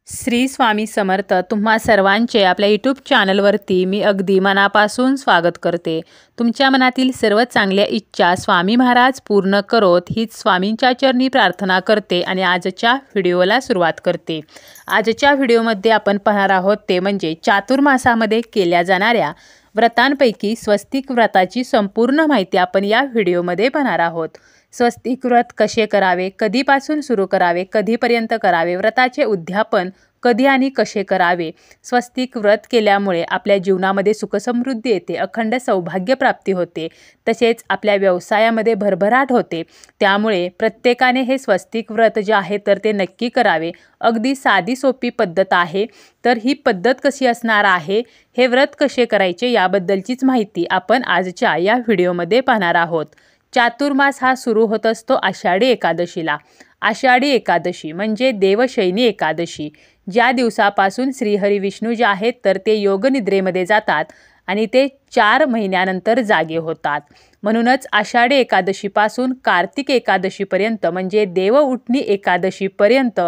श्री स्वामी समर्थ तुम्हा सर्वांचे आपल्या यूट्यूब चॅनलवरती मी अगदी मनापासून स्वागत करते। तुमच्या मनातील सर्व चांगल्या इच्छा स्वामी महाराज पूर्ण करोत हीच स्वामींच्या चरणी प्रार्थना करते आणि आजच्या व्हिडिओला सुरुवात करते। आजच्या व्हिडिओमध्ये आपण पाहणार आहोत ते म्हणजे चातुर्मासामध्ये केल्या जाणाऱ्या व्रतांपैकी स्वस्तिक व्रताची संपूर्ण माहिती आपण या व्हिडिओमध्ये पाहणार आहोत। स्वस्तिक व्रत कसे करावे, कधीपासून सुरू करावे, कधीपर्यंत करावे, व्रताचे उद्यापन कधी आणि कसे करावे, स्वस्तिक व्रत केल्यामुळे आपल्या जीवनामध्ये सुखसमृद्धी येते, अखंड सौभाग्य प्राप्ती होते, तसेच आपल्या व्यवसायामध्ये भरभराट होते। त्यामुळे प्रत्येकाने हे स्वस्तिक व्रत जे आहे तर ते नक्की करावे। अगदी साधी सोपी पद्धत आहे। तर ही पद्धत कशी असणार आहे, हे व्रत कसे करायचे याबद्दलचीच माहिती आपण आजच्या या व्हिडिओमध्ये पाहणार आहोत। चातुर्मास हा सुरू होत असतो आषाढी एकादशीला। आषाढी एकादशी म्हणजे देवशयनी एकादशी, ज्या दिवसापासून श्रीहरी विष्णू जे आहेत तर ते योगनिद्रेमध्ये जातात आणि ते 4 महिन्यानंतर जागे होतात। म्हणूनच आषाढी एकादशीपासून कार्तिक एकादशीपर्यंत म्हणजे देव उठणी एकादशीपर्यंत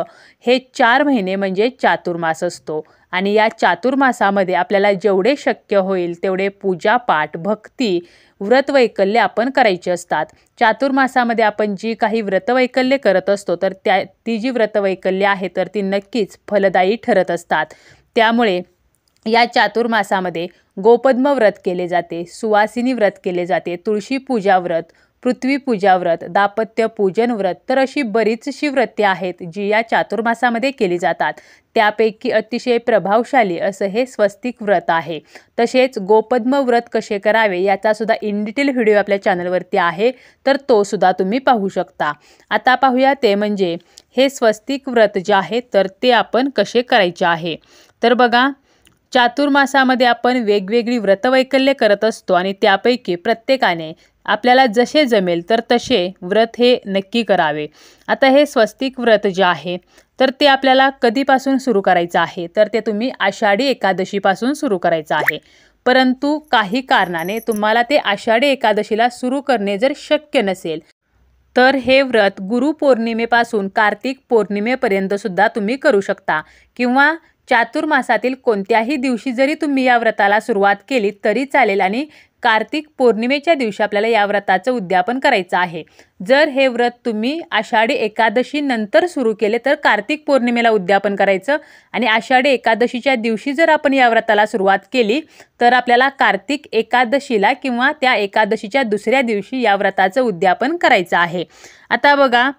हे 4 महिने म्हणजे चातुर्मास असतो। आणि या चातुर्मासामध्ये आपल्याला जेवढे शक्य होईल तेवढे पूजापाठ, भक्ती, व्रतवैकल्य आपण करायचे असतात। चातुर्मासामध्ये आपण जी काही व्रतवैकल्य करत असतो तर ती जी व्रतवैकल्य आहे तर ती नक्कीच फलदायी ठरत असतात। त्यामुळे या चातुर्मासामध्ये गोपद्म व्रत केले जाते, सुवासिनी व्रत केले जाते, तुळशी पूजा व्रत, पृथ्वी पूजा व्रत, दाम्पत्य पूजन व्रत, तर अशी बरीचशी व्रते आहेत जी या चातुर्मासामध्ये केली जातात। त्यापैकी अतिशय प्रभावशाली असं हे स्वस्तिक व्रत आहे। तसेच गोपद्म व्रत कसे करावे याचा सुद्धा इन डिटेल व्हिडिओ आपल्या चॅनलवरती आहे, तर तो सुद्धा तुम्ही पाहू शकता। आता पाहूया ते म्हणजे हे स्वस्तिक व्रत जे आहे तर ते आपण कसे करायचे आहे। तर बघा, चातुर्मासामध्ये आपण वेगवेगळी व्रतवैकल्य करत असतो आणि त्यापैकी प्रत्येकाने आपल्याला जसे जमेल तर तसे व्रत हे नक्की करावे। आता हे स्वस्तिक व्रत जे आहे तर ते आपल्याला कधीपासून सुरू करायचं आहे, तर ते तुम्ही आषाढी एकादशीपासून सुरू करायचं आहे। परंतु काही कारणाने तुम्हाला ते आषाढी एकादशीला सुरू करणे जर शक्य नसेल तर हे व्रत गुरुपौर्णिमेपासून कार्तिक पौर्णिमेपर्यंत सुद्धा तुम्ही करू शकता, किंवा चातुर्मासातील कोणत्याही दिवशी जरी तुम्ही या व्रताला सुरुवात केली तरी चालेल आणि कार्तिक पौर्णिमेच्या दिवशी आपल्याला या व्रताचं उद्यापन करायचं आहे। जर हे व्रत तुम्ही आषाढी एकादशी नंतर सुरू केले तर कार्तिक पौर्णिमेला उद्यापन करायचं आणि आषाढी एकादशीच्या दिवशी जर आपण या व्रताला सुरुवात केली तर आपल्याला कार्तिक एकादशीला किंवा त्या एकादशीच्या दुसऱ्या दिवशी या व्रताचं उद्यापन करायचं आहे। आता बघा,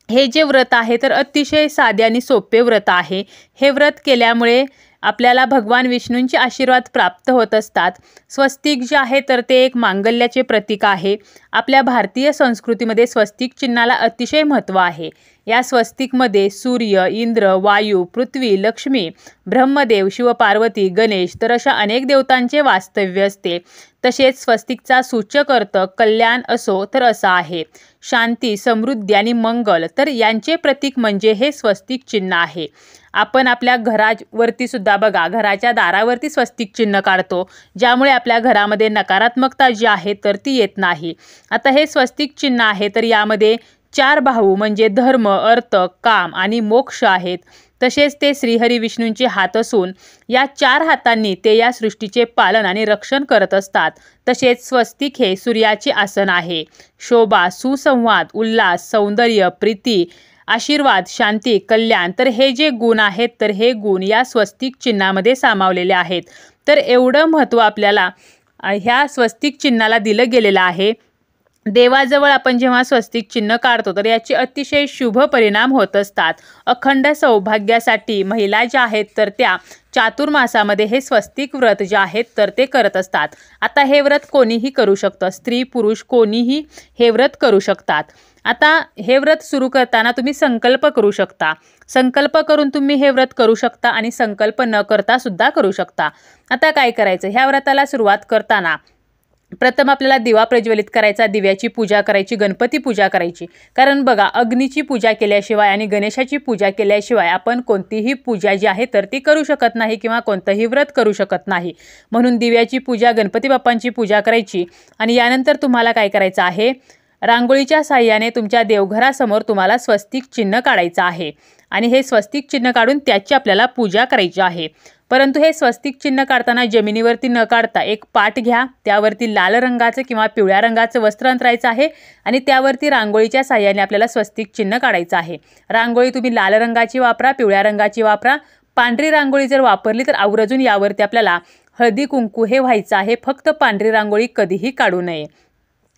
हे जे व्रत आहे तर अतिशय साधे आणि सोपे व्रत आहे। हे व्रत केल्यामुळे आपल्याला भगवान विष्णूंचे आशीर्वाद प्राप्त होत असतात। स्वस्तिक जे आहे तर ते एक मांगल्याचे प्रतीक आहे। आपल्या भारतीय संस्कृतीमध्ये स्वस्तिक चिन्हाला अतिशय महत्त्व आहे। या स्वस्तिकमध्ये सूर्य, इंद्र, वायू, पृथ्वी, लक्ष्मी, ब्रह्मदेव, शिवपार्वती, गणेश तर अशा अनेक देवतांचे वास्तव्य असते। तसेच स्वस्तिकचा सूचक अर्थ कल्याण असो तर असा आहे, शांती, समृद्धी आणि मंगल, तर यांचे प्रतीक म्हणजे हे स्वस्तिक चिन्ह आहे। आपण आपल्या घरावरती सुद्धा बघा, घराच्या दारावरती स्वस्तिक चिन्ह काढतो, ज्यामुळे आपल्या घरामध्ये नकारात्मकता जी आहे तर ती येत नाही। आता हे स्वस्तिक चिन्ह आहे तर यामध्ये 4 बाहू म्हणजे धर्म, अर्थ, काम आणि मोक्ष आहेत। तसेच ते श्रीहरी विष्णूंचे हात असून या 4 हातांनी ते या सृष्टीचे पालन आणि रक्षण करत असतात। तसेच स्वस्तिक हे सूर्याचे आसन आहे। शोभा, सुसंवाद, उल्हास, सौंदर्य, प्रीती, आशीर्वाद, शांती, कल्याण, तर हे जे गुण आहेत तर हे गुण या स्वस्तिक चिन्हामध्ये सामावलेले आहेत। तर एवढं महत्त्व आपल्याला ह्या स्वस्तिक चिन्हाला दिलं गेलेलं आहे। देवाजवळ आपण जेव्हा स्वस्तिक चिन्ह काढतो तर याचे अतिशय शुभ परिणाम होत असतात। अखंड सौभाग्यासाठी महिला ज्या आहेत तर त्या चातुर्मासामध्ये हे स्वस्तिक व्रत जे आहेत तर ते करत असतात। आता हे व्रत कोणीही करू शकतं, स्त्री पुरुष कोणीही हे व्रत करू शकतात। आता हे व्रत सुरू करताना तुम्ही संकल्प करू शकता, संकल्प करून तुम्ही हे व्रत करू शकता आणि संकल्प न करता सुद्धा करू शकता। आता काय करायचं, ह्या व्रताला सुरुवात करताना प्रथम आपल्याला दिवा प्रज्वलित करायचा, दिव्याची पूजा करायची, गणपती पूजा करायची। कारण बघा, अग्नीची पूजा केल्याशिवाय आणि गणेशाची पूजा केल्याशिवाय आपण कोणतीही पूजा जी आहे तर ती करू शकत नाही किंवा कोणतंही व्रत करू शकत नाही। म्हणून दिव्याची पूजा, गणपती बाप्पांची पूजा करायची आणि यानंतर तुम्हाला काय करायचं आहे, रांगोळीच्या साहाय्याने तुमच्या देवघरासमोर तुम्हाला स्वस्तिक चिन्ह काढायचं आहे आणि हे स्वस्तिक चिन्ह काढून त्याची आपल्याला पूजा करायची आहे। परंतु हे स्वस्तिक चिन्ह काढताना जमिनीवरती न काढता एक पाट घ्या, त्यावरती लाल रंगाचं किंवा पिवळ्या रंगाचं वस्त्र अंतरायचं आहे आणि त्यावरती रांगोळीच्या साहाय्याने आपल्याला स्वस्तिक चिन्ह काढायचं आहे। रांगोळी तुम्ही लाल रंगाची वापरा, पिवळ्या रंगाची वापरा, पांढरी रांगोळी जर वापरली तर आवर्जून यावरती आपल्याला हळदी कुंकू हे व्हायचं आहे। फक्त पांढरी रांगोळी कधीही काढू नये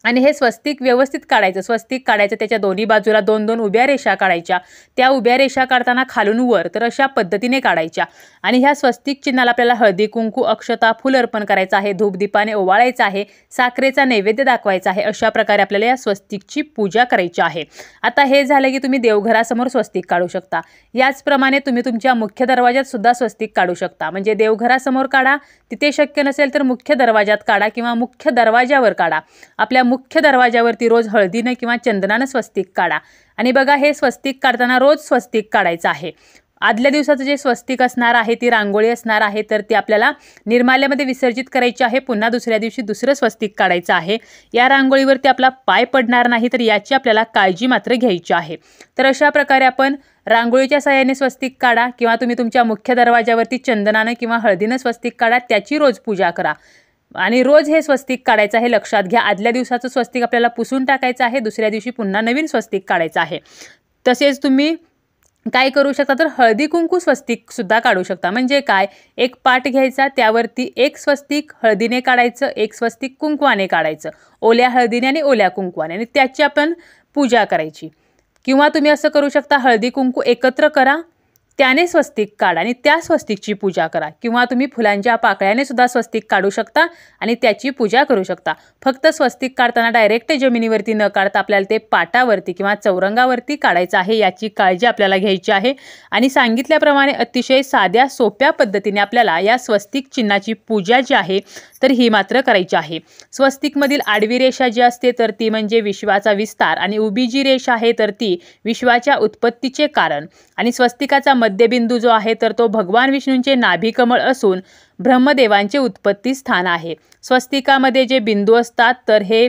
आणि हे स्वस्तिक व्यवस्थित काढायचं। स्वस्तिक काढायचं, त्याच्या दोन्ही बाजूला 2-2 उभ्या रेषा काढायच्या। त्या उभ्या रेषा काढताना खालून वर तर अशा पद्धतीने काढायच्या आणि ह्या स्वस्तिक चिन्हाला आपल्याला हळदी कुंकू, अक्षता, फूल अर्पण करायचं आहे, धूपदीपाने ओवाळायचं आहे, साखरेचा नैवेद्य दाखवायचा आहे। अशा प्रकारे आपल्याला या स्वस्तिकची पूजा करायची आहे। आता हे झालं की तुम्ही देवघरासमोर स्वस्तिक काढू शकता। याचप्रमाणे तुम्ही तुमच्या मुख्य दरवाजात सुद्धा स्वस्तिक काढू शकता। म्हणजे देवघरासमोर काढा, तिथे शक्य नसेल तर मुख्य दरवाजात काढा किंवा मुख्य दरवाजावर काढा। आपल्या मुख्य दरवाजावरती रोज हळदीने किंवा चंदनानं स्वस्तिक काढा आणि बघा हे स्वस्तिक काढताना रोज स्वस्तिक काढायचं आहे। आदल्या दिवसाचं जे स्वस्तिक असणार आहे, ती रांगोळी असणार आहे, तर ती आपल्याला निर्माल्यामध्ये विसर्जित करायची आहे। पुन्हा दुसऱ्या दिवशी दुसरं स्वस्तिक काढायचं आहे। या रांगोळीवरती आपला पाय पडणार नाही, तर याची आपल्याला काळजी मात्र घ्यायची आहे। तर अशा प्रकारे आपण रांगोळीच्या साहाय्याने स्वस्तिक काढा किंवा तुम्ही तुमच्या मुख्य दरवाजावरती चंदनानं किंवा हळदीनं स्वस्तिक काढा, त्याची रोज पूजा करा आणि रोज हे स्वस्तिक काढायचं आहे। लक्षात घ्या, आदल्या दिवसाचं स्वस्तिक आपल्याला पुसून टाकायचं आहे, दुसऱ्या दिवशी पुन्हा नवीन स्वस्तिक काढायचं आहे। तसेच तुम्ही काय करू शकता तर हळदी कुंकू स्वस्तिक सुद्धा काढू शकता। म्हणजे काय, एक पाट घ्यायचा, त्यावरती एक स्वस्तिक हळदीने काढायचं, एक स्वस्तिक कुंकवाने काढायचं, ओल्या हळदीने आणि ओल्या कुंकवाने, आणि त्याची आपण पूजा करायची। किंवा तुम्ही असं करू शकता, हळदी कुंकू एकत्र करा, त्याने स्वस्तिक काढा आणि त्या स्वस्तिकची पूजा करा। किंवा तुम्ही फुलांच्या पाकळ्याने सुद्धा स्वस्तिक काढू शकता आणि त्याची पूजा करू शकता। फक्त स्वस्तिक काढताना डायरेक्ट जमिनीवरती न काढता आपल्याला ते पाटावरती किंवा चौरंगावरती काढायचं आहे, याची काळजी आपल्याला घ्यायची आहे। आणि सांगितल्याप्रमाणे अतिशय साध्या सोप्या पद्धतीने आपल्याला या स्वस्तिक चिन्हाची पूजा जी आहे तर ही मात्र करायची आहे। स्वस्तिकमधील आडवी रेषा जी असते तर ती म्हणजे विश्वाचा विस्तार आणि उभी जी रेषा आहे तर ती विश्वाच्या उत्पत्तीचे कारण आणि स्वस्तिकाचा मध्यबिंदू जो आहे तर तो भगवान विष्णूंचे नाभिकमळ असून ब्रह्मदेवांचे उत्पत्ती स्थान आहे। स्वस्तिकामध्ये जे बिंदू असतात तर हे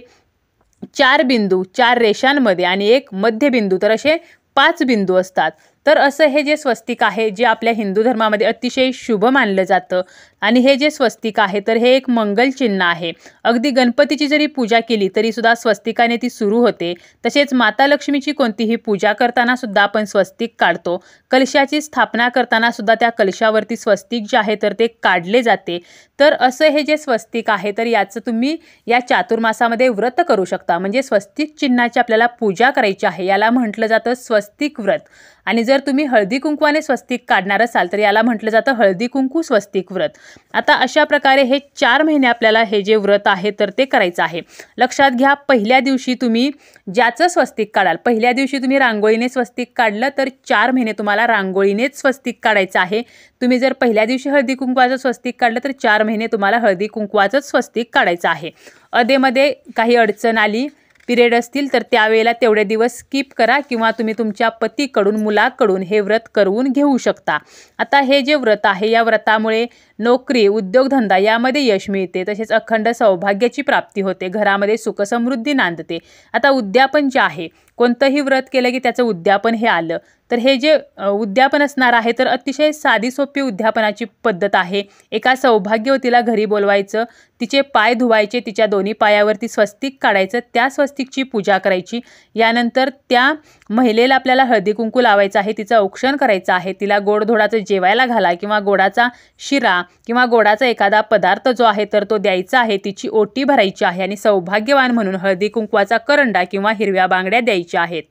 4 बिंदू 4 रेषांमध्ये आणि एक मध्यबिंदू, तर असे 5 बिंदू असतात। तर असं हे जे स्वस्तिक आहे जे आपल्या हिंदू धर्मामध्ये अतिशय शुभ मानलं जातं आणि हे जे स्वस्तिक आहे तर हे एक मंगल चिन्ह आहे। अगदी गणपतीची जरी पूजा केली तरी सुद्धा स्वस्तिकाने ती सुरू होते। तसेच माता लक्ष्मीची कोणतीही पूजा करताना सुद्धा आपण स्वस्तिक काढतो। कलशाची स्थापना करताना सुद्धा त्या कलशावरती स्वस्तिक जे आहे तर ते काढले जाते। तर असं हे जे स्वस्तिक आहे तर याचं तुम्ही या चातुर्मासामध्ये व्रत करू शकता। म्हणजे स्वस्तिक चिन्हाची आपल्याला पूजा करायची आहे, याला म्हटलं जातं स्वस्तिक व्रत। आणि जर तुम्ही हळदी कुंकवाने स्वस्तिक काढणार असाल तर याला म्हटलं जातं हळदी कुंकू स्वस्तिक व्रत। आता अशा प्रकारे हे 4 महिने आपल्याला हे जे व्रत आहे तर ते करायचं आहे। लक्षात घ्या, पहिल्या दिवशी तुम्ही ज्याचं स्वस्तिक काढाल, पहिल्या दिवशी तुम्ही रांगोळीने स्वस्तिक काढलं तर 4 महिने तुम्हाला रांगोळीनेच स्वस्तिक काढायचं आहे। तुम्ही जर पहिल्या दिवशी हळदी कुंकवाचं स्वस्तिक काढलं तर 4 महिने तुम्हाला हळदी कुंकवाचंच स्वस्तिक काढायचं आहे। अधेमध्ये काही अडचण आली, पिरियड असतील तर त्यावेळेला तेवढे दिवस स्किप करा किंवा तुम्ही तुमच्या पतीकडून मुलाकडून हे व्रत करवून घेऊ शकता। आता हे जे व्रत आहे या व्रतामुळे नोकरी, उद्योगधंदा यामध्ये यश मिळते, तसेच अखंड सौभाग्याची प्राप्ती होते, घरामध्ये सुख समृद्धी नांदते। आता उद्यापन जे आहे, कोणतंही व्रत केलं की त्याचं उद्यापन हे आलं, तर हे जे उद्यापन असणार आहे तर अतिशय साधी सोपी उद्यापनाची पद्धत आहे। एका सौभाग्यवतीला घरी बोलवायचं, तिचे पाय धुवायचे, तिच्या दोन्ही पायावरती स्वस्तिक काढायचं, त्या स्वस्तिकची पूजा करायची। यानंतर त्या महिलेला आपल्याला हळदी कुंकू लावायचं आहे, तिचं औक्षण करायचं आहे, तिला गोडधोडाचं जेवायला घाला किंवा गोडाचा शिरा किंवा गोडाचा एखादा पदार्थ जो आहे तर तो द्यायचा आहे, तिची ओटी भरायची आहे आणि सौभाग्यवान म्हणून हळदी कुंकवाचा करंडा किंवा हिरव्या बांगड्या द्यायच्या आहेत।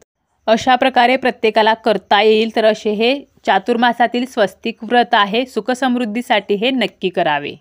अशा प्रकारे प्रत्येकाला करता येईल। तर असे हे चातुर्मासातील स्वस्तिक व्रत आहे, सुखसमृद्धीसाठी हे नक्की करावे।